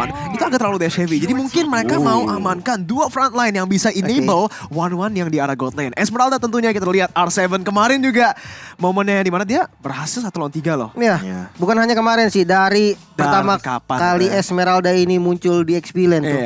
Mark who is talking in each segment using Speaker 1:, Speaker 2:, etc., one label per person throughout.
Speaker 1: 1-1 itu agak terlalu dash heavy. Jadi mungkin mereka mau amankan dua frontline yang bisa enable 1-1 yang di arah gold lane. Esmeralda tentunya kita lihat R7 kemarin juga momennya di mana dia berhasil 1 lawan 3 loh.
Speaker 2: Iya. Bukan hanya kemarin sih, dari pertama kali Esmeralda ini muncul di XP Lane tuh.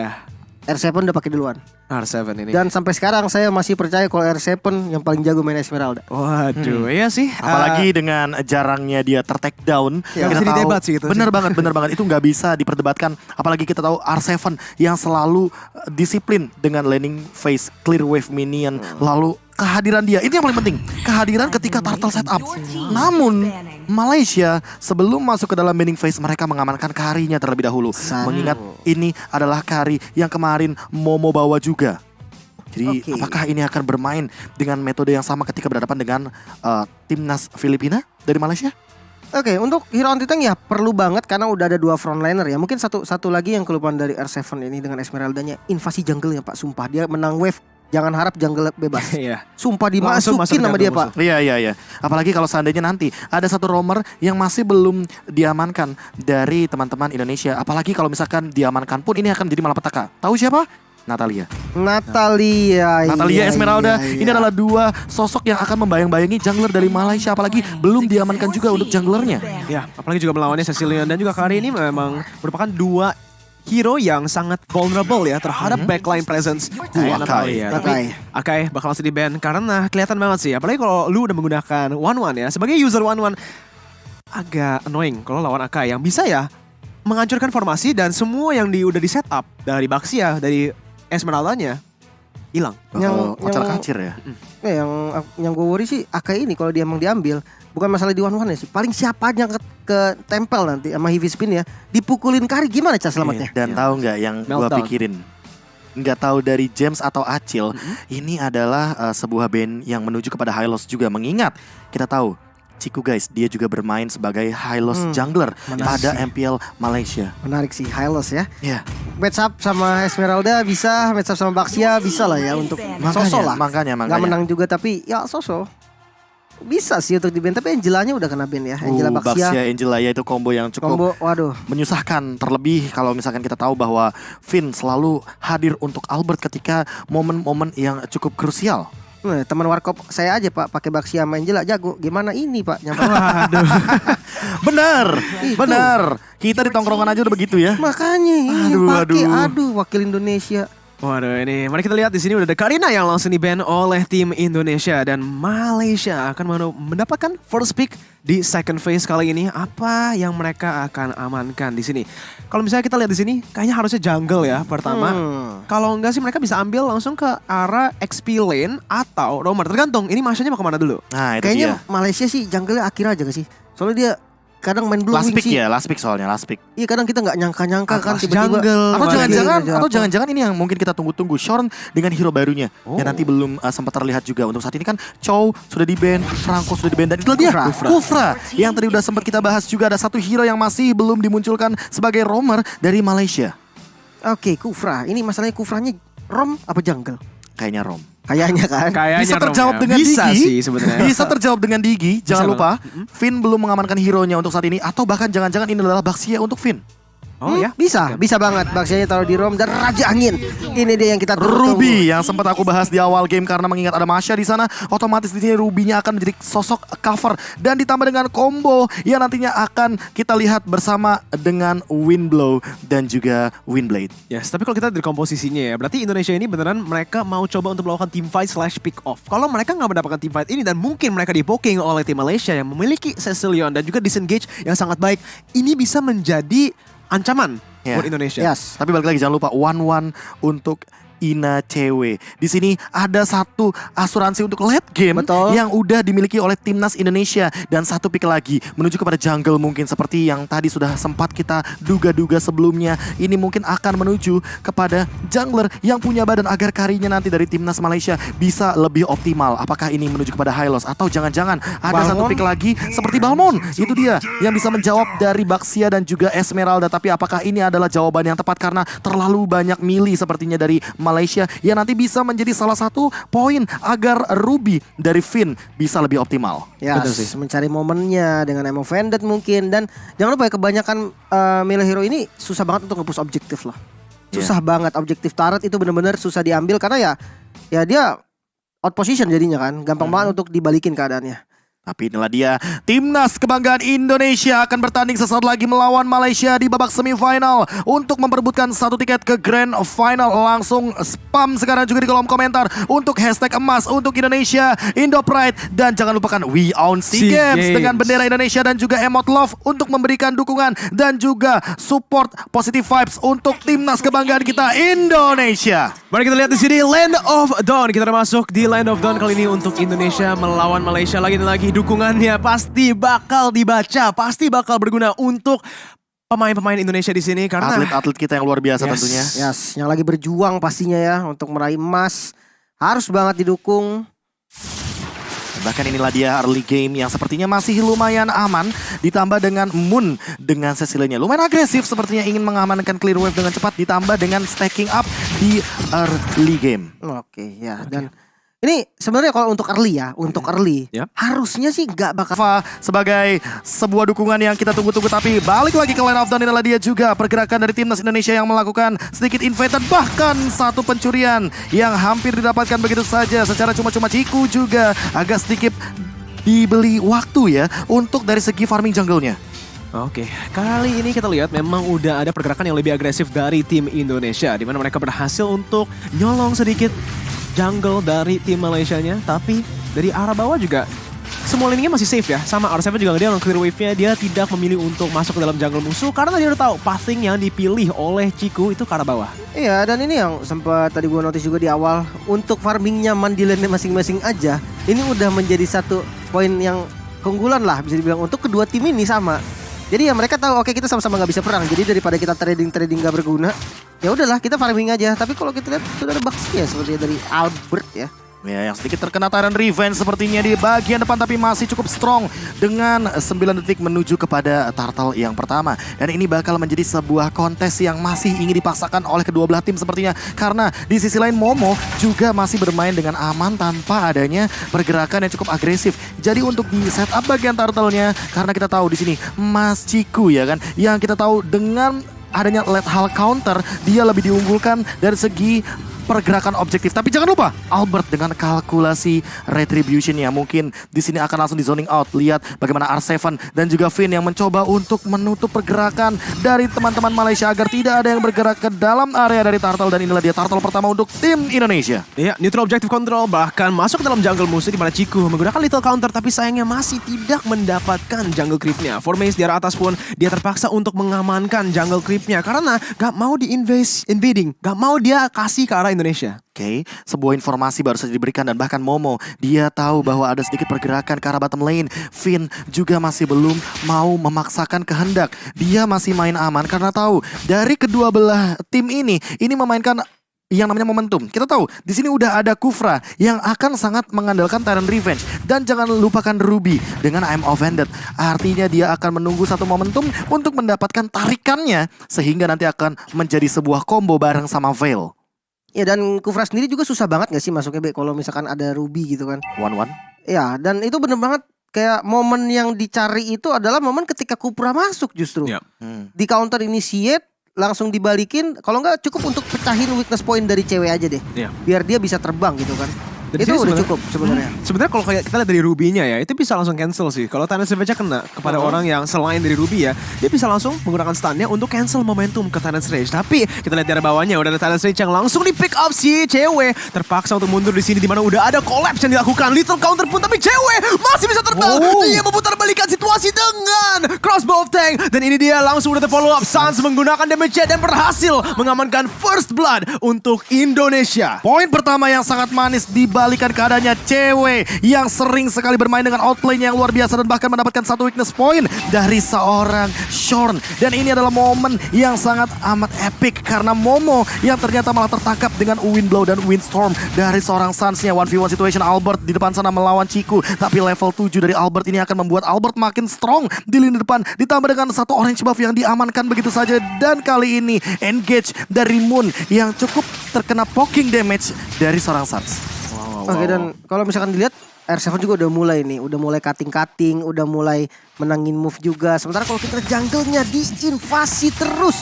Speaker 2: R7 udah pakai duluan.
Speaker 1: R7 ini.
Speaker 2: Dan sampai sekarang saya masih percaya kalau R7 yang paling jago main Esmeralda.
Speaker 1: Waduh, iya sih.
Speaker 3: Apalagi dengan jarangnya dia ter-take down.
Speaker 1: Kita tahu, didebat sih itu.
Speaker 3: Bener banget. Itu nggak bisa diperdebatkan. Apalagi kita tahu R7 yang selalu disiplin dengan laning phase, clear wave minion. Lalu kehadiran dia, itu yang paling penting. Kehadiran ketika turtle setup. Namun Malaysia sebelum masuk ke dalam main phase, mereka mengamankan carry-nya terlebih dahulu. Mengingat ini adalah carry yang kemarin Momo bawa juga. Jadi apakah ini akan bermain dengan metode yang sama ketika berhadapan dengan timnas Filipina dari Malaysia?
Speaker 2: Oke, untuk hero anti-tank ya perlu banget karena udah ada dua frontliner ya. Mungkin satu lagi yang kelupaan dari R7 ini dengan Esmeraldanya, invasi jungle-nya Pak. Sumpah dia menang wave. Jangan harap jungle bebas. Sumpah dimasukin sama dia Pak.
Speaker 3: Iya. Apalagi kalau seandainya nanti ada satu roamer yang masih belum diamankan dari teman-teman Indonesia. Apalagi kalau misalkan diamankan pun ini akan menjadi malapetaka. Tahu siapa? Natalia Esmeralda. Ini adalah dua sosok yang akan membayang-bayangi jungler dari Malaysia. Apalagi belum diamankan juga untuk junglernya.
Speaker 1: Ya, apalagi juga melawannya Cecilion dan juga kali ini memang merupakan dua hero yang sangat vulnerable ya terhadap backline presence Akai bakal langsung di-ban karena kelihatan banget sih. Apalagi kalau lu udah menggunakan 1-1 ya. Sebagai user 1-1 agak annoying kalau lawan Akai yang bisa ya menghancurkan formasi dan semua yang udah di setup dari Baxia, dari Esmeraldanya hilang.
Speaker 3: Yang kocar-kacir ya.
Speaker 2: Yang gue worry sih Akai ini kalau dia emang diambil, bukan masalah di 1-1 ya sih. Paling siapa aja ke tempel nanti sama heavy spin ya, dipukulin kari gimana cara selamatnya?
Speaker 3: Dan tahu nggak yang gue pikirin? Nggak tahu dari James atau Acil, ini adalah sebuah band yang menuju kepada high loss juga. Mengingat kita tahu Ciku guys, dia juga bermain sebagai high loss jungler pada MPL Malaysia.
Speaker 2: Menarik sih high loss ya. Match up sama Esmeralda bisa, match up sama Baxia bisa lah ya untuk Soso lah.
Speaker 3: Makanya.
Speaker 2: Nggak menang juga tapi ya Soso. Bisa sih untuk di-ban, tapi Angelanya udah kena ban ya. Angela
Speaker 3: Baxia Angela ya, itu combo yang cukup menyusahkan. Terlebih kalau misalkan kita tahu bahwa Finn selalu hadir untuk Albert ketika momen-momen yang cukup krusial.
Speaker 2: Teman warkop saya aja Pak pakai Baxia sama Angela jago. Gimana ini Pak?
Speaker 3: Benar. Kita di tongkrongan aja udah begitu ya.
Speaker 2: Makanya wakil Indonesia.
Speaker 1: Waduh, ini mari kita lihat di sini udah ada Karina yang langsung di-ban oleh tim Indonesia dan Malaysia akan mendapatkan first pick di second phase kali ini. Apa yang mereka akan amankan di sini? Kalau misalnya kita lihat di sini, kayaknya harusnya jungle ya pertama. Kalau enggak sih mereka bisa ambil langsung ke arah XP lane atau roamer. Tergantung. Ini masanya mau kemana dulu?
Speaker 3: Nah, itu
Speaker 2: kayaknya
Speaker 3: dia.
Speaker 2: Malaysia sih jungle-nya akhir aja gak sih? Soalnya dia kadang main blue wing sih.
Speaker 3: Last pick soalnya, last pick.
Speaker 2: Iya, kadang kita nggak nyangka kan tiba-tiba.
Speaker 3: Atau jangan-jangan ini yang mungkin kita tunggu-tunggu, Shorn dengan hero barunya yang nanti belum sempat terlihat juga. Untuk saat ini kan Chow sudah di-ban, Franco sudah di-ban, dan itulah dia Kufra yang tadi udah sempat kita bahas juga. Ada satu hero yang masih belum dimunculkan sebagai roamer dari Malaysia.
Speaker 2: Oke, Kufra. Ini masalahnya Kufranya rom apa jungle?
Speaker 3: Kayaknya rom.
Speaker 2: Kayaknya kan.
Speaker 3: Bisa terjawab dengan
Speaker 1: bisa
Speaker 3: Digi.
Speaker 1: Sih sebenarnya.
Speaker 3: Bisa terjawab dengan Digi. Jangan lupa Finn belum mengamankan hero-nya untuk saat ini. Atau bahkan jangan-jangan ini adalah Baxia untuk Finn.
Speaker 2: Oh ya, bisa banget. Baxianya taruh di Rom dan Raja Angin. Ini dia yang kita tunggu.
Speaker 3: Ruby yang sempat aku bahas di awal game karena mengingat ada Masha di sana, otomatis di sini Ruby-nya akan menjadi sosok cover dan ditambah dengan combo yang nantinya akan kita lihat bersama dengan Windblow dan juga Windblade.
Speaker 1: Yes, tapi kalau kita dari komposisinya ya, berarti Indonesia ini beneran mereka mau coba untuk melakukan team fight / pick off. Kalau mereka nggak mendapatkan team fight ini dan mungkin mereka dipoking oleh tim Malaysia yang memiliki Cecilion dan juga disengage yang sangat baik, ini bisa menjadi ancaman buat Indonesia.
Speaker 2: Yes.
Speaker 3: Tapi balik lagi jangan lupa 1-1 untuk Ina Cewek. Di sini ada satu asuransi untuk late game yang udah dimiliki oleh timnas Indonesia dan satu pick lagi menuju kepada jungle mungkin seperti yang tadi sudah sempat kita duga-duga sebelumnya. Ini mungkin akan menuju kepada jungler yang punya badan agar karinya nanti dari timnas Malaysia bisa lebih optimal. Apakah ini menuju kepada high loss atau jangan-jangan ada satu pick lagi seperti Balmond? Itu dia yang bisa menjawab dari Baxia dan juga Esmeralda. Tapi apakah ini adalah jawaban yang tepat karena terlalu banyak milih sepertinya dari Malaysia Malaysia yang nanti bisa menjadi salah satu poin agar Ruby dari Finn bisa lebih optimal.
Speaker 2: Ya, mencari momennya dengan Emo Vended mungkin. Dan jangan lupa ya, kebanyakan melee hero ini susah banget untuk nge-push objektif loh. Susah banget, objektif turret itu benar-benar susah diambil karena ya dia out position jadinya kan. Gampang banget untuk dibalikin keadaannya.
Speaker 3: Tapi inilah dia, timnas kebanggaan Indonesia akan bertanding sesaat lagi melawan Malaysia di babak semifinal untuk memperebutkan satu tiket ke Grand Final. Langsung spam sekarang juga di kolom komentar untuk hashtag emas untuk Indonesia, Indo Pride, dan jangan lupakan We Own SEA Games dengan bendera Indonesia dan juga emot love untuk memberikan dukungan dan juga support positive vibes untuk timnas kebanggaan kita Indonesia.
Speaker 1: Mari kita lihat di sini Land of Dawn. Kita udah masuk di Land of Dawn kali ini untuk Indonesia melawan Malaysia lagi dan lagi. Dukungannya pasti bakal dibaca, pasti bakal berguna untuk pemain-pemain Indonesia di sini karena
Speaker 3: atlet-atlet kita yang luar biasa tentunya.
Speaker 2: Yes, yang lagi berjuang pastinya ya untuk meraih emas harus banget didukung.
Speaker 3: Bahkan inilah dia early game yang sepertinya masih lumayan aman. Ditambah dengan Moon dengan Cecilia lumayan agresif. Sepertinya ingin mengamankan clear wave dengan cepat. Ditambah dengan stacking up di early game.
Speaker 2: Oke, ya. Dan ini sebenarnya kalau untuk early ya, harusnya sih gak bakal
Speaker 3: sebagai sebuah dukungan yang kita tunggu-tunggu. Tapi balik lagi ke Land of Dawn, inilah dia juga pergerakan dari timnas Indonesia yang melakukan sedikit invade dan bahkan satu pencurian yang hampir didapatkan begitu saja secara cuma-cuma. Ciku juga agak sedikit dibeli waktu ya untuk dari segi farming jungle-nya.
Speaker 1: Oke, kali ini kita lihat memang udah ada pergerakan yang lebih agresif dari tim Indonesia, di mana mereka berhasil untuk nyolong sedikit jungle dari tim Malaysianya, tapi dari arah bawah juga semua liningnya masih safe ya. Sama R7 juga dia clear wave-nya, dia tidak memilih untuk masuk ke dalam jungle musuh karena dia udah tahu pathing yang dipilih oleh Ciku itu ke arah bawah.
Speaker 2: Iya, dan ini yang sempat tadi gue notice juga di awal, untuk farming nyaman di lane masing-masing aja, ini udah menjadi satu poin yang keunggulan lah bisa dibilang untuk kedua tim ini sama. Jadi ya mereka tahu oke, kita sama-sama nggak bisa perang. Jadi daripada kita trading nggak berguna, ya udahlah kita farming aja. Tapi kalau kita lihat sudah ada bugs ya seperti dari Albert ya.
Speaker 3: Ya, yang sedikit terkena Tyrant Revenge sepertinya di bagian depan, tapi masih cukup strong dengan 9 detik menuju kepada Turtle yang pertama. Dan ini bakal menjadi sebuah kontes yang masih ingin dipaksakan oleh kedua belah tim sepertinya. Karena di sisi lain Momo juga masih bermain dengan aman tanpa adanya pergerakan yang cukup agresif. Jadi untuk di setup bagian Turtle-nya, karena kita tahu di sini Mas Ciku ya kan, yang kita tahu dengan adanya lethal counter, dia lebih diunggulkan dari segi pergerakan objektif. Tapi jangan lupa Albert dengan kalkulasi retribution yang mungkin di sini akan langsung di zoning out. Lihat bagaimana R7 dan juga Finn yang mencoba untuk menutup pergerakan dari teman-teman Malaysia agar tidak ada yang bergerak ke dalam area dari Turtle. Dan inilah dia Turtle pertama untuk tim Indonesia.
Speaker 1: Iya, neutral objective control bahkan masuk ke dalam jungle musuh di mana Ciku menggunakan little counter, tapi sayangnya masih tidak mendapatkan jungle creep-nya. Formace di arah atas pun dia terpaksa untuk mengamankan jungle creep-nya karena gak mau invading, gak mau dia kasih ke arah Indonesia.
Speaker 3: Oke, sebuah informasi baru saja diberikan dan bahkan Momo dia tahu bahwa ada sedikit pergerakan ke arah bottom lane. Finn juga masih belum mau memaksakan kehendak. Dia masih main aman karena tahu dari kedua belah tim ini memainkan yang namanya momentum. Kita tahu di sini udah ada Kufra yang akan sangat mengandalkan Tyrant Revenge, dan jangan lupakan Ruby dengan I'm Offended. Artinya dia akan menunggu satu momentum untuk mendapatkan tarikannya sehingga nanti akan menjadi sebuah combo bareng sama Veil.
Speaker 2: Ya, dan Kufra sendiri juga susah banget gak sih masuknya kalau misalkan ada Ruby gitu kan.
Speaker 3: 1-1.
Speaker 2: Ya, dan itu bener banget kayak momen yang dicari itu adalah momen ketika Kufra masuk justru. Di counter initiate langsung dibalikin, kalau nggak cukup untuk pecahin weakness point dari cewek aja deh. Biar dia bisa terbang gitu kan.
Speaker 1: Dari
Speaker 2: itu udah cukup sebenarnya.
Speaker 1: Sebenarnya kalau kayak kita lihat dari Ruby-nya ya, itu bisa langsung cancel sih. Kalau Tyrant Rage kena kepada orang yang selain dari Ruby ya, dia bisa langsung menggunakan stun-nya untuk cancel momentum ke Tyrant Rage. Tapi kita lihat dari bawahnya udah ada Tyrant Rage yang langsung di pick up si cewek. Terpaksa untuk mundur di sini di mana udah ada collapse yang dilakukan. Little counter pun, tapi cewek masih bisa terbang. Dia memutar balikan situasi dengan crossbow of tank. Dan ini dia langsung udah terfollow up. Sans menggunakan damage jet dan berhasil mengamankan first blood untuk Indonesia.
Speaker 3: Poin pertama yang sangat manis dibalikan keadaannya cewek yang sering sekali bermain dengan outplay yang luar biasa dan bahkan mendapatkan satu weakness point dari seorang Shorn. Dan ini adalah momen yang sangat amat epic karena Momo yang ternyata malah tertangkap dengan Wind Blow dan Windstorm dari seorang Sans-nya. 1v1 situation Albert di depan sana melawan Ciku, tapi level 7 dari Albert ini akan membuat Albert makin strong di lini depan, ditambah dengan satu orange buff yang diamankan begitu saja. Dan kali ini engage dari Moon yang cukup terkena poking damage dari seorang Suns.
Speaker 2: Oke, dan kalau misalkan dilihat R7 juga udah mulai nih, udah mulai cutting, udah mulai menangin move juga. Sementara kalau kita jungle-nya diinvasi terus.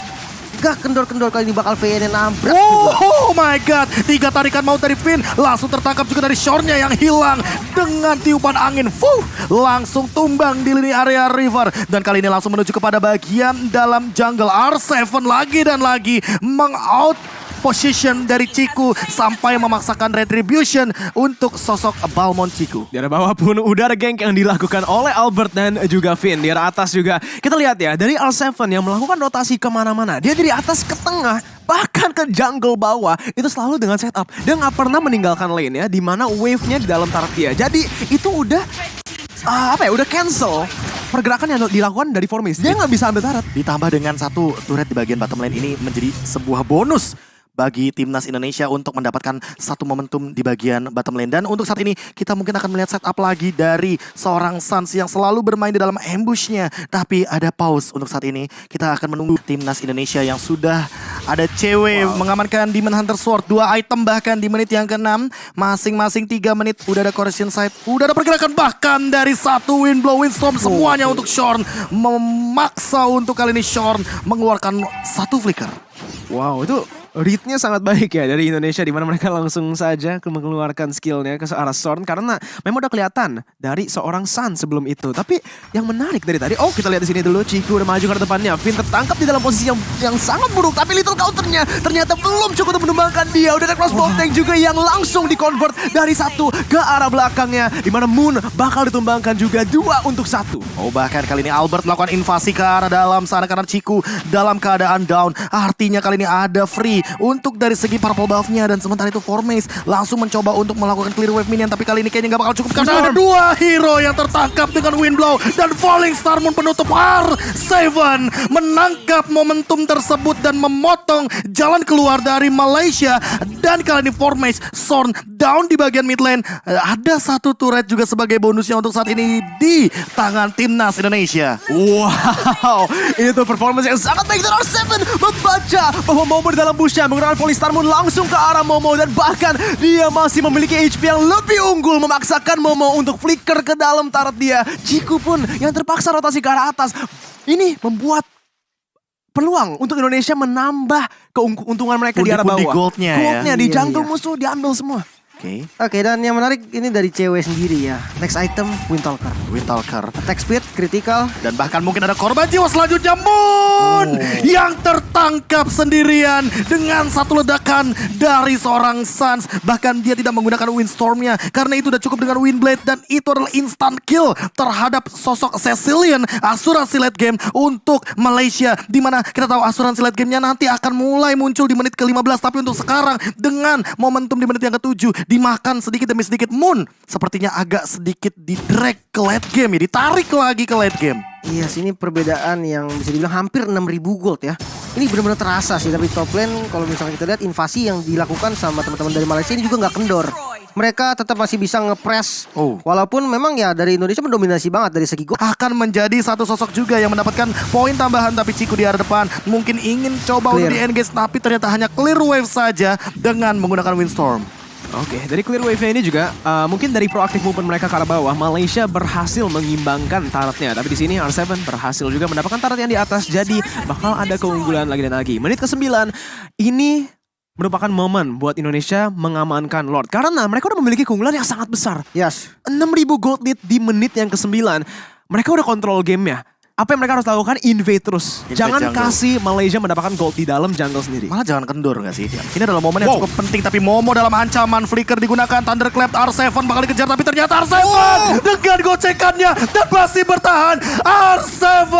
Speaker 2: Gak kendor-kendor kali ini bakal VN nabrak.
Speaker 3: Oh my god, 3 tarikan maut dari Finn, langsung tertangkap juga dari Shorn-nya yang hilang dengan tiupan angin. Langsung tumbang di lini area river. Dan kali ini langsung menuju kepada bagian dalam jungle. R7 lagi dan lagi meng-out position dari Ciku sampai memaksakan retribution untuk sosok Balmond Ciku.
Speaker 1: Di arah bawah pun udah ada gank yang dilakukan oleh Albert dan juga Finn. Di arah atas juga kita lihat ya, dari R7 yang melakukan rotasi kemana-mana. Dia dari atas ke tengah, bahkan ke jungle bawah. Itu selalu dengan setup. Dia nggak pernah meninggalkan lane ya, dimana wave-nya di dalam turret dia. Jadi itu udah udah cancel pergerakan yang dilakukan dari Formis. Dia nggak bisa ambil turret.
Speaker 3: Ditambah dengan satu turret di bagian bottom lane ini menjadi sebuah bonus bagi timnas Indonesia untuk mendapatkan satu momentum di bagian bottom lane. Dan untuk saat ini kita mungkin akan melihat setup lagi dari seorang Suns yang selalu bermain di dalam ambushnya. Tapi ada pause untuk saat ini. Kita akan menunggu timnas Indonesia yang sudah ada cewek mengamankan Demon Hunter Sword. 2 item bahkan di menit yang ke-6. Masing-masing 3 menit udah ada correction side. Udah ada pergerakan bahkan dari satu Windblow Windstorm. Semuanya untuk Shorn. Memaksa untuk kali ini Shorn mengeluarkan satu flicker.
Speaker 1: Wow, itu readnya sangat baik ya dari Indonesia, di mana mereka langsung saja mengeluarkan skillnya ke arah Shorn karena memang udah kelihatan dari seorang Sun sebelum itu. Tapi yang menarik dari tadi, kita lihat di sini dulu, Ciku udah maju ke depannya. Finn tertangkap di dalam posisi yang sangat buruk, tapi little counternya ternyata belum cukup untuk menumbangkan dia. Udah ada crossbow tank juga yang langsung di-convert dari 1 ke arah belakangnya, di mana Moon bakal ditumbangkan juga 2 untuk 1.
Speaker 3: Bahkan kali ini Albert melakukan invasi ke arah dalam sana karena Ciku dalam keadaan down. Artinya kali ini ada free untuk dari segi purple buff-nya. Dan sementara itu Formace langsung mencoba untuk melakukan clear wave minion. Tapi kali ini kayaknya gak bakal cukup karena ada 2 hero yang tertangkap dengan Windblow. Dan Falling Star Moon penutup. R7 menangkap momentum tersebut dan memotong jalan keluar dari Malaysia. Dan kali ini Formace Shorn down di bagian mid lane. Ada satu turret juga sebagai bonusnya untuk saat ini di tangan timnas Indonesia.
Speaker 1: Wow, itu performance yang sangat baik dari R7. Membaca bahwa Momo di dalam bushnya menggunakan Falling Star Moon langsung ke arah Momo. Dan bahkan dia masih memiliki HP yang lebih unggul, memaksakan Momo untuk flicker ke dalam turret dia. Ciku pun yang terpaksa rotasi ke arah atas. Ini membuat peluang untuk Indonesia menambah keuntungan mereka di arah bawah. Goldnya di jungle musuh diambil semua.
Speaker 2: Oke, dan yang menarik ini dari cewek sendiri ya. Next item Windtalker. Attack speed, critical.
Speaker 3: Dan bahkan mungkin ada korban jiwa selanjutnya. Moon yang tertangkap sendirian dengan satu ledakan dari seorang Suns. Bahkan dia tidak menggunakan Windstorm-nya karena itu udah cukup dengan Windblade. Dan itu adalah instant kill terhadap sosok Cecilion. Asuransi late game untuk Malaysia, dimana kita tahu asuransi late game-nya nanti akan mulai muncul di menit ke-15. Tapi untuk sekarang dengan momentum di menit yang ke-7 dimakan sedikit demi sedikit. Moon sepertinya agak sedikit di-drag ke late game ya, ditarik lagi ke late game.
Speaker 2: Iya, sini perbedaan yang bisa dibilang hampir 6.000 gold ya. Ini benar-benar terasa sih, tapi top lane kalau misalnya kita lihat invasi yang dilakukan sama teman-teman dari Malaysia ini juga nggak kendor. Mereka tetap masih bisa ngepres. Walaupun memang ya dari Indonesia mendominasi banget dari segi gold.
Speaker 3: Akan menjadi satu sosok juga yang mendapatkan poin tambahan, tapi Ciku di arah depan mungkin ingin coba untuk di-engage, tapi ternyata hanya clear wave saja dengan menggunakan Windstorm.
Speaker 1: Oke, dari clear wave-nya ini juga mungkin dari proaktif movement mereka ke arah bawah, Malaysia berhasil mengimbangkan turretnya. Tapi di sini R7 berhasil juga mendapatkan turret yang di atas, jadi bakal ada keunggulan lagi dan lagi. Menit ke-9 ini merupakan momen buat Indonesia mengamankan Lord karena mereka udah memiliki keunggulan yang sangat besar. 6.000 gold lead di menit yang ke-9. Mereka udah kontrol gamenya. Apa yang mereka harus lakukan? Invade terus. Jangan kasih Malaysia mendapatkan gold di dalam jungle sendiri.
Speaker 3: Malah jangan kendor gak sih? Ini adalah momen yang cukup penting. Tapi Momo dalam ancaman. Flicker digunakan. Thunderclap R7 bakal dikejar. Tapi ternyata R7 dengan gocekannya dan masih bertahan. R7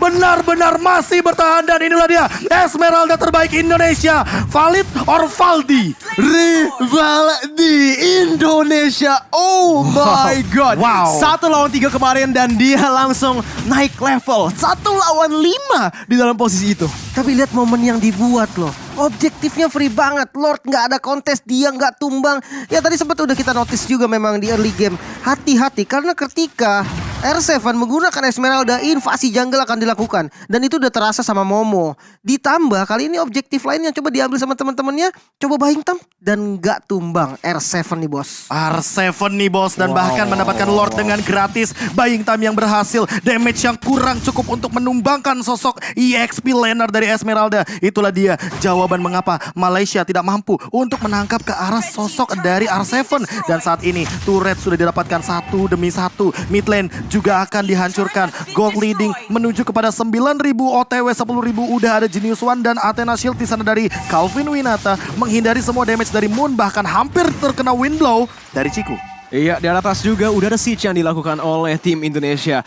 Speaker 3: benar-benar masih bertahan. Dan inilah dia Esmeralda terbaik Indonesia. Valid or Valdi?
Speaker 1: Rivaldi Indonesia. Oh my god. 1 lawan 3 kemarin dan dia langsung naik level 1 lawan 5 di dalam posisi itu.
Speaker 2: Tapi lihat momen yang dibuat loh. Objektifnya free banget. Lord nggak ada kontes, dia nggak tumbang. Ya tadi sempat udah kita notice juga memang di early game. Hati-hati karena ketika R7 menggunakan Esmeralda, invasi jungle akan dilakukan. Dan itu udah terasa sama Momo. Ditambah kali ini objektif lainnya coba diambil sama teman-temannya. Coba Buying Time dan gak tumbang. R7 nih bos.
Speaker 3: R7 nih bos. Dan bahkan mendapatkan Lord dengan gratis. Buying Time yang berhasil. Damage yang kurang cukup untuk menumbangkan sosok EXP laner dari Esmeralda. Itulah dia jawaban mengapa Malaysia tidak mampu untuk menangkap ke arah sosok dari R7. Dan saat ini turret sudah didapatkan satu demi satu. Mid lane juga akan dihancurkan. Gold leading menuju kepada 9.000 OTW 10.000 udah ada Genius One dan Athena Shield di sana dari Calvin Winata menghindari semua damage dari Moon, bahkan hampir terkena wind blow dari Ciku.
Speaker 1: Iya, di atas juga udah ada siege yang dilakukan oleh tim Indonesia.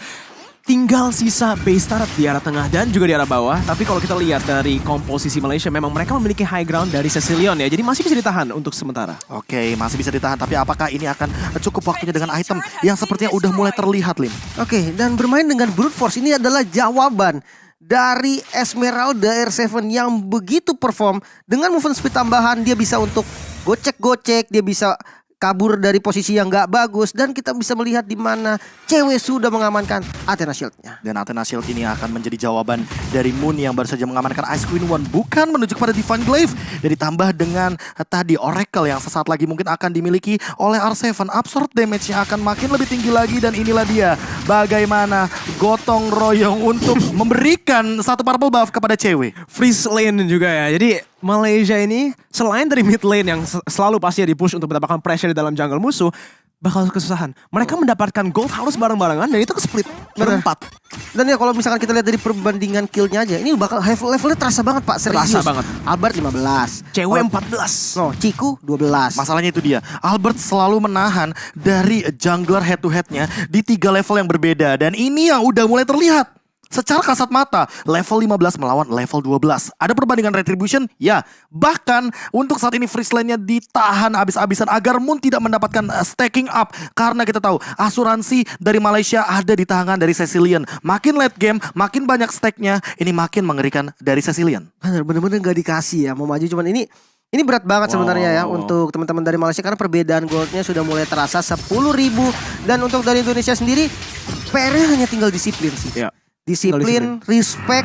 Speaker 1: Tinggal sisa base turret di arah tengah dan juga di arah bawah. Tapi kalau kita lihat dari komposisi Malaysia, memang mereka memiliki high ground dari Cecilion ya. Jadi masih bisa ditahan untuk sementara.
Speaker 3: Oke, masih bisa ditahan. Tapi apakah ini akan cukup waktunya dengan item yang sepertinya udah mulai terlihat, Lim?
Speaker 2: Oke, dan bermain dengan Brute Force ini adalah jawaban dari Esmeralda R7 yang begitu perform. Dengan movement speed tambahan, dia bisa untuk gocek-gocek, dia bisa kabur dari posisi yang gak bagus. Dan kita bisa melihat di mana cewek sudah mengamankan Athena Shield-nya.
Speaker 3: Dan Athena Shield ini akan menjadi jawaban dari Moon yang baru saja mengamankan Ice Queen One. Bukan menuju kepada Divine Glaive. Dan ditambah dengan tadi Oracle yang sesaat lagi mungkin akan dimiliki oleh R7. Absorb damage-nya akan makin lebih tinggi lagi. Dan inilah dia bagaimana gotong royong untuk memberikan satu purple buff kepada cewek.
Speaker 1: Freeze lane juga ya. Jadi Malaysia ini selain dari mid lane yang selalu pasti di-push untuk mendapatkan pressure di dalam jungle musuh, bakal kesusahan. Mereka mendapatkan gold harus bareng-barengan dan itu ke-split berempat.
Speaker 2: Dan ya kalau misalkan kita lihat dari perbandingan killnya aja, ini bakal levelnya terasa banget Pak, serius.
Speaker 1: Terasa banget.
Speaker 2: Albert 15,
Speaker 1: cewek 14.
Speaker 2: No, Ciku 12.
Speaker 3: Masalahnya itu dia, Albert selalu menahan dari jungler head to headnya di 3 level yang berbeda. Dan ini yang udah mulai terlihat secara kasat mata, level 15 melawan level 12. Ada perbandingan retribution? Ya. Bahkan untuk saat ini freeze lane-nya ditahan habis-habisan agar Moon tidak mendapatkan stacking up. Karena kita tahu asuransi dari Malaysia ada di tangan dari Cecilion. Makin late game, makin banyak stack-nya, ini makin mengerikan dari Cecilion.
Speaker 2: Bener-bener gak dikasih ya, mau maju cuman ini berat banget sebenarnya ya untuk teman-teman dari Malaysia. Karena perbedaan goldnya sudah mulai terasa 10.000. Dan untuk dari Indonesia sendiri, PR-nya hanya tinggal disiplin sih.
Speaker 1: Ya.
Speaker 2: Disiplin, respect,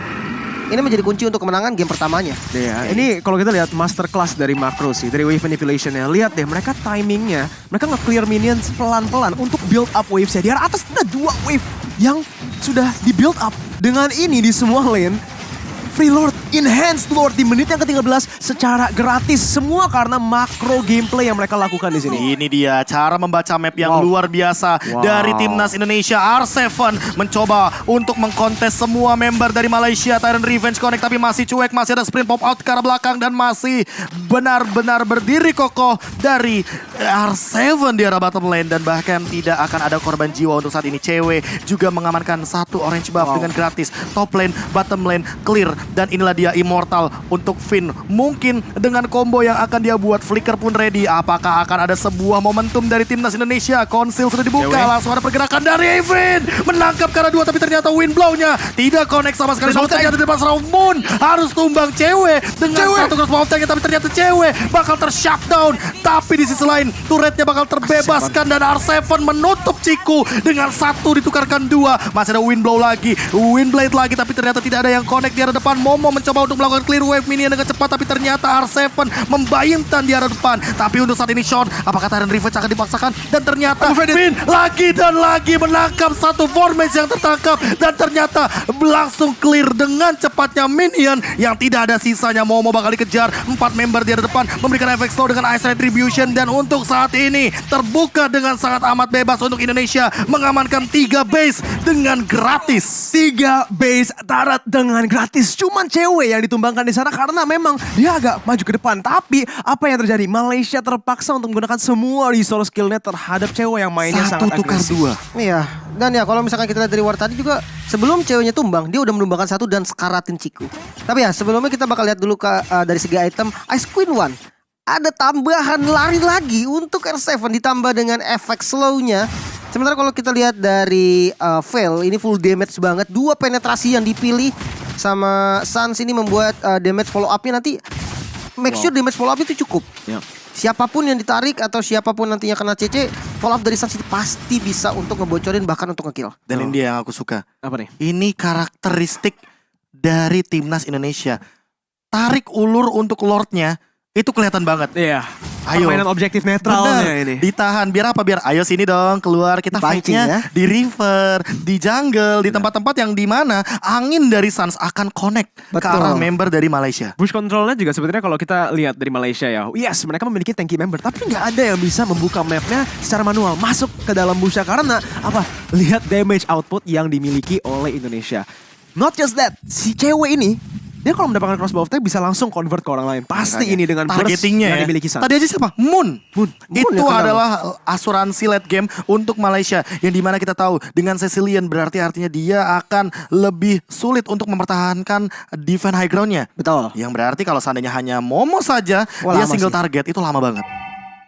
Speaker 2: ini menjadi kunci untuk kemenangan game pertamanya.
Speaker 1: Ya, ini kalau kita lihat masterclass dari Makro sih, dari wave manipulation-nya. Lihat deh, mereka timingnya, mereka nge-clear minions pelan-pelan untuk build up waves-nya. Di arah atas ada 2 wave yang sudah di-build up. Dengan ini di semua lane, Free Lord, Enhanced Lord di menit yang ke-13 secara gratis. Semua karena makro gameplay yang mereka lakukan di sini.
Speaker 3: Ini dia cara membaca map yang luar biasa dari timnas Indonesia. R7 mencoba untuk mengkontes semua member dari Malaysia. Tyrant Revenge Connect tapi masih cuek. Masih ada sprint pop out ke arah belakang. Dan masih benar-benar berdiri kokoh dari R7 di arah bottom lane. Dan bahkan tidak akan ada korban jiwa untuk saat ini. Cewek juga mengamankan satu orange buff dengan gratis. Top lane, bottom lane, clear. Dan inilah dia Immortal untuk Finn. Mungkin dengan combo yang akan dia buat, Flicker pun ready. Apakah akan ada sebuah momentum dari timnas Indonesia? Konsil sudah dibuka, langsung ada pergerakan dari Evin. Menangkap ke arah 2 tapi ternyata wind blow-nya tidak connect sama sekali. Namun ternyata di depan serang Moon harus tumbang cewek dengan satu crossbow tank. Tapi ternyata cewek bakal ter-shutdown. Tapi di sisi lain turretnya bakal terbebaskan. Dan R7 menutup Ciku dengan 1 ditukarkan 2. Masih ada wind blow lagi, wind blade lagi. Tapi ternyata tidak ada yang connect di arah depan. Momo mencoba untuk melakukan clear wave minion dengan cepat, tapi ternyata R7 membayangkan di arah depan. Tapi untuk saat ini Sean, apakah Tyrant Revenge akan dipaksakan? Dan ternyata Finn lagi dan lagi menangkap satu formage yang tertangkap. Dan ternyata langsung clear dengan cepatnya minion yang tidak ada sisanya. Momo bakal dikejar 4 member di arah depan, memberikan efek slow dengan Ice Retribution. Dan untuk saat ini terbuka dengan sangat amat bebas untuk Indonesia mengamankan 3 base dengan gratis.
Speaker 1: 3 base turret dengan gratis. Cuman cewek yang ditumbangkan di sana karena memang dia agak maju ke depan. Tapi apa yang terjadi? Malaysia terpaksa untuk menggunakan semua resource skillnya terhadap cewek yang mainnya sangat agresif.
Speaker 3: 1 tukar 2.
Speaker 2: Iya. Dan ya kalau misalkan kita lihat dari war tadi juga, sebelum ceweknya tumbang, dia udah menumbangkan 1 dan sekaratin Ciku. Tapi ya sebelumnya kita bakal lihat dulu dari segi item Ice Queen One. Ada tambahan lari lagi untuk R7 ditambah dengan efek slow-nya. Sementara kalau kita lihat dari Veil, ini full damage banget. 2 penetrasi yang dipilih sama Sans ini membuat damage follow up-nya nanti make sure damage follow up itu cukup. siapapun yang ditarik atau siapapun nantinya kena CC, follow up dari Sun City pasti bisa untuk ngebocorin bahkan untuk ngekill.
Speaker 3: Dan ini dia yang aku suka.
Speaker 1: Apa nih?
Speaker 3: Ini karakteristik dari timnas Indonesia. Tarik ulur untuk Lordnya itu kelihatan banget.
Speaker 1: Iya.
Speaker 3: Ayo.
Speaker 1: Permainan objektif netralnya ini.
Speaker 3: Ditahan biar apa? Biar ayo sini dong keluar kita fight-nya
Speaker 2: ya.
Speaker 3: di river, di jungle, di tempat-tempat yang dimana angin dari Suns akan connect ke arah member dari Malaysia.
Speaker 1: Push controlnya juga sebenarnya kalau kita lihat dari Malaysia ya, yes mereka memiliki tanky member, tapi nggak ada yang bisa membuka mapnya secara manual masuk ke dalam busnya karena apa? Lihat damage output yang dimiliki oleh Indonesia. Not just that, si cewek ini dia kalau mendapatkan crossbow attack bisa langsung convert ke orang lain. Pasti ini dengan
Speaker 3: targetingnya
Speaker 1: yang dimiliki Sun.
Speaker 3: Tadi aja siapa? Moon. Itu adalah asuransi late game untuk Malaysia. Yang dimana kita tahu dengan Cecilian berarti artinya dia akan lebih sulit untuk mempertahankan defense high groundnya.
Speaker 2: Betul.
Speaker 3: Yang berarti kalau seandainya hanya Momo saja dia single target itu lama banget.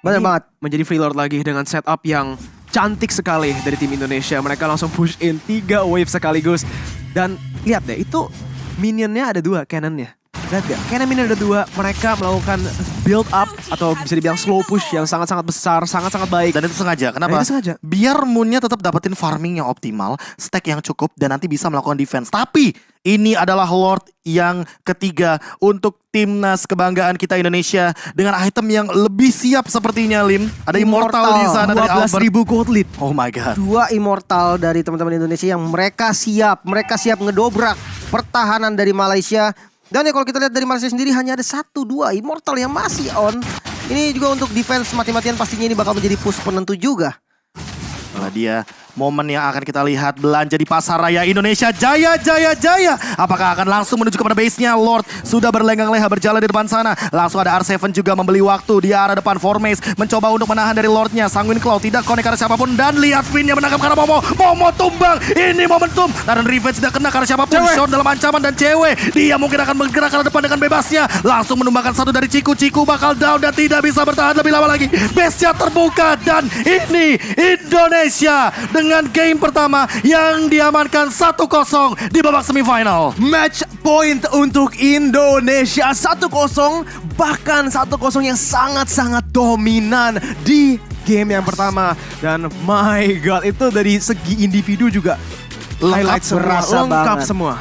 Speaker 2: Benar banget.
Speaker 1: Menjadi free lord lagi dengan setup yang cantik sekali dari tim Indonesia. Mereka langsung push in 3 wave sekaligus. Dan lihat deh itu minionnya ada 2 cannonnya. Lihat gak? Cannon minion ada 2. Mereka melakukan build up atau bisa dibilang slow push yang sangat-sangat besar, sangat-sangat baik.
Speaker 3: Dan itu sengaja. Kenapa?
Speaker 1: Itu sengaja.
Speaker 3: Biar Moonnya tetap dapetin farming yang optimal, stack yang cukup, dan nanti bisa melakukan defense. Tapi ini adalah Lord yang ketiga untuk timnas kebanggaan kita Indonesia dengan item yang lebih siap sepertinya, Lim. Ada Immortal di sana dari Albert.
Speaker 1: 12.000 gold lead.
Speaker 3: Oh my god.
Speaker 2: 2 Immortal dari teman-teman Indonesia yang mereka siap ngedobrak pertahanan dari Malaysia. Dan ya kalau kita lihat dari Malaysia sendiri hanya ada 1-2 Immortal yang masih on. Ini juga untuk defense mati-matian pastinya ini bakal menjadi push penentu juga.
Speaker 3: Nah dia momen yang akan kita lihat belanja di pasar raya Indonesia. Jaya, jaya, jaya. Apakah akan langsung menuju kepada base-nya? Lord sudah berlenggang-leha berjalan di depan sana. Langsung ada R7 juga membeli waktu di arah depan Formace. Mencoba untuk menahan dari Lordnya. Sanguine Claw tidak connect karena siapapun. Dan lihat Finnya menangkap karena Momo. Momo tumbang. Ini momentum. Dan Revenge tidak kena karena siapapun. Shot dalam ancaman dan cewek. Dia mungkin akan bergerak ke depan dengan bebasnya. Langsung menumbangkan satu dari Ciku. Ciku bakal down dan tidak bisa bertahan lebih lama lagi. Base-nya terbuka. Dan ini Indonesia dengan game pertama yang diamankan 1-0 di babak semifinal.
Speaker 1: Match point untuk Indonesia 1-0, bahkan 1-0 yang sangat-sangat dominan di game yang pertama. Dan my god, itu dari segi individu juga highlight semua, lengkap semua.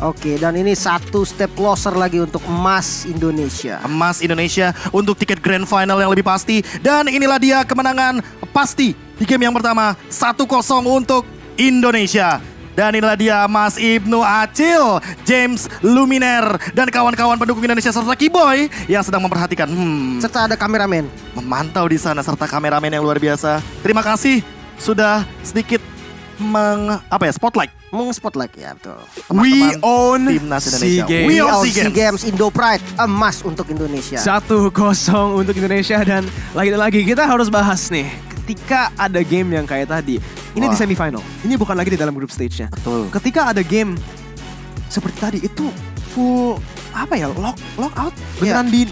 Speaker 2: Oke, dan ini 1 step closer lagi untuk emas Indonesia.
Speaker 3: Emas Indonesia untuk tiket grand final yang lebih pasti. Dan inilah dia kemenangan pasti di game yang pertama 1-0 untuk Indonesia. Dan inilah dia Mas Ibnu Acil, James Luminer, dan kawan-kawan pendukung Indonesia serta Kiboy yang sedang memperhatikan.
Speaker 2: Serta ada kameramen.
Speaker 3: Memantau di sana serta kameramen yang luar biasa. Terima kasih sudah sedikit spotlight.
Speaker 2: Spotlight ya betul.
Speaker 1: We own
Speaker 3: timnas Indonesia.
Speaker 1: SEA Games.
Speaker 2: We own SEA Games Indo Pride, emas untuk Indonesia.
Speaker 1: 1-0 untuk Indonesia. Dan lagi kita harus bahas nih. Ketika ada game yang kayak tadi, ini di semifinal. Ini bukan lagi di dalam group stage-nya.
Speaker 3: Betul.
Speaker 1: Ketika ada game seperti tadi itu full lock out beneran di